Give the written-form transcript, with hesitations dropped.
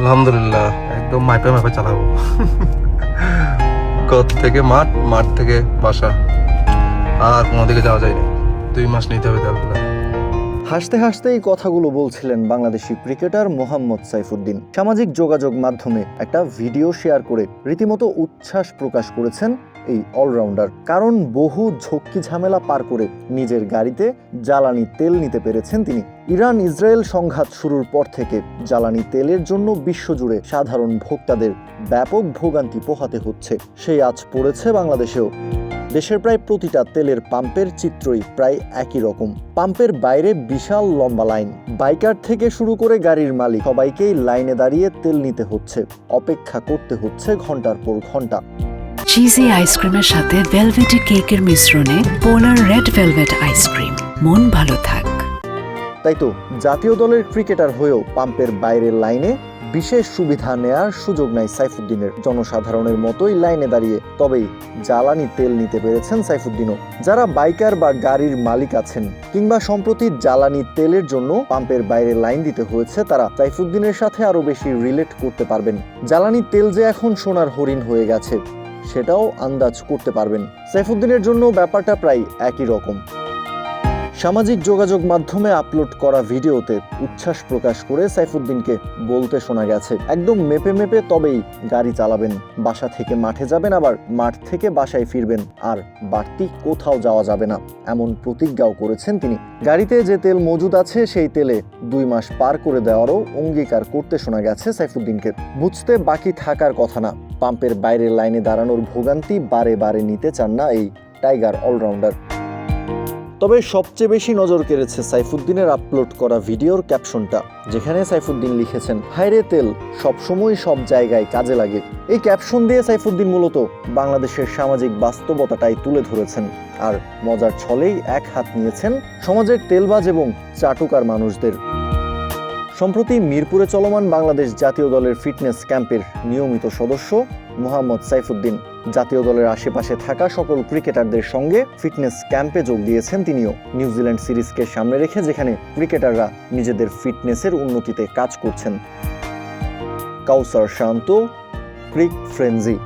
আলহামদুলিল্লাহ একদম মাইপে মাইপে চালাবো। ঘর থেকে মাঠ, মাঠ থেকে বাসা, আর কোনো দিকে যাওয়া যায়নি। 2 মাস নিতে হবে তাহলে। হাসতে হাসতে এই কথাগুলো বলছিলেন বাংলাদেশি ক্রিকেটার মোহাম্মদ সাইফুদ্দিন। সামাজিক যোগাযোগ মাধ্যমে একটা ভিডিও শেয়ার করে রীতিমতো উচ্ছ্বাস প্রকাশ করেছেন এই অলরাউন্ডার। কারণ বহু ঝক্কি ঝামেলা পার করে নিজের গাড়িতে জ্বালানি তেল নিতে পেরেছেন তিনি। ইরান ইসরায়েল সংঘাত শুরুর পর থেকে জ্বালানি তেলের জন্য বিশ্বজুড়ে সাধারণ ভোক্তাদের ব্যাপক ভোগান্তি পোহাতে হচ্ছে, সেই আঁচ পড়েছে বাংলাদেশেও। দেশের প্রায় প্রতিটা তেলের পাম্পের চিত্রই প্রায় একই রকম। পাম্পের বাইরে বিশাল লম্বা লাইন, বাইকার থেকে শুরু করে গাড়ির মালিক সবাইকেই লাইনে দাঁড়িয়ে তেল নিতে হচ্ছে, অপেক্ষা করতে হচ্ছে ঘন্টার পর ঘন্টা। চিজি আইসক্রিমের সাথে ভেলভেটি কেকের মিশ্রণে পোলার রেড ভেলভেট আইসক্রিম, মন ভালো থাক। তাই তো জাতীয় দলের ক্রিকেটার হয়েও পাম্পের বাইরের লাইনে বিশেষ সুবিধা নেয়ার সুযোগ নাই সাইফুদ্দিনের। জনসাধারণের মতোই লাইনে দাঁড়িয়ে তবেই জ্বালানি তেল নিতে পেরেছেন সাইফুদ্দিনও। যারা বাইকার বা গাড়ির মালিক আছেন কিংবা সম্প্রতি জ্বালানি তেলের জন্য পাম্পের বাইরে লাইন দিতে হয়েছে, তারা সাইফুদ্দিনের সাথে আরো বেশি রিলেট করতে পারবেন। জ্বালানি তেল যে এখন সোনার হরিণ হয়ে গেছে সেটাও আন্দাজ করতে পারবেন। সাইফুদ্দিনের জন্য ব্যাপারটা প্রায় একই রকম। সামাজিক যোগাযোগ মাধ্যমে আপলোড করা ভিডিওতে উচ্ছ্বাস প্রকাশ করে সাইফুদ্দিনকে বলতে শোনা গেছে, একদম মেপে মেপে তবেই গাড়ি চালাবেন, বাসা থেকে মাঠে যাবেন, আবার মাঠ থেকে বাসায় ফিরবেন, আর বাড়তি কোথাও যাওয়া যাবে না, এমন প্রতিজ্ঞাও করেছেন তিনি। গাড়িতে যে তেল মজুদ আছে সেই তেলে 2 মাস পার করে দেওয়ারও অঙ্গীকার করতে শোনা গেছে সাইফুদ্দিনকে। বুঝতে বাকি থাকার কথা না, পাম্পের বাইরের লাইনে দাঁড়ানোর ভোগান্তি বারে বারে নিতে চান না এই টাইগার অলরাউন্ডার। তবে সবচেয়ে বেশি নজর কেড়েছে সাইফুদ্দিনের আপলোড করা ভিডিওর ক্যাপশনটা, যেখানে সাইফুদ্দিন লিখেছেন, হায়রে তেল সবসময় সব জায়গায় কাজে লাগে। এই ক্যাপশন দিয়ে সাইফুদ্দিন মূলত বাংলাদেশের সামাজিক বাস্তবতাটাই তুলে ধরেছেন, আর মজার ছলেই এক হাত নিয়েছেন সমাজের তেলবাজ এবং চাটুকার মানুষদের। সম্প্রতি মিরপুরে চলমান বাংলাদেশ জাতীয় দলের ফিটনেস ক্যাম্পের নিয়মিত সদস্য মোহাম্মদ সাইফুদ্দিন জাতীয় দলের আশেপাশে থাকা সকল ক্রিকেটারদের সঙ্গে ফিটনেস ক্যাম্পে যোগ দিয়েছেন তিনিও। নিউজিল্যান্ড সিরিজকে সামনে রেখে যেখানে ক্রিকেটাররা নিজেদের ফিটনেসের উন্নতিতে কাজ করছেন। কাউসার শান্ত, ক্রিক ফ্রেঞ্জি।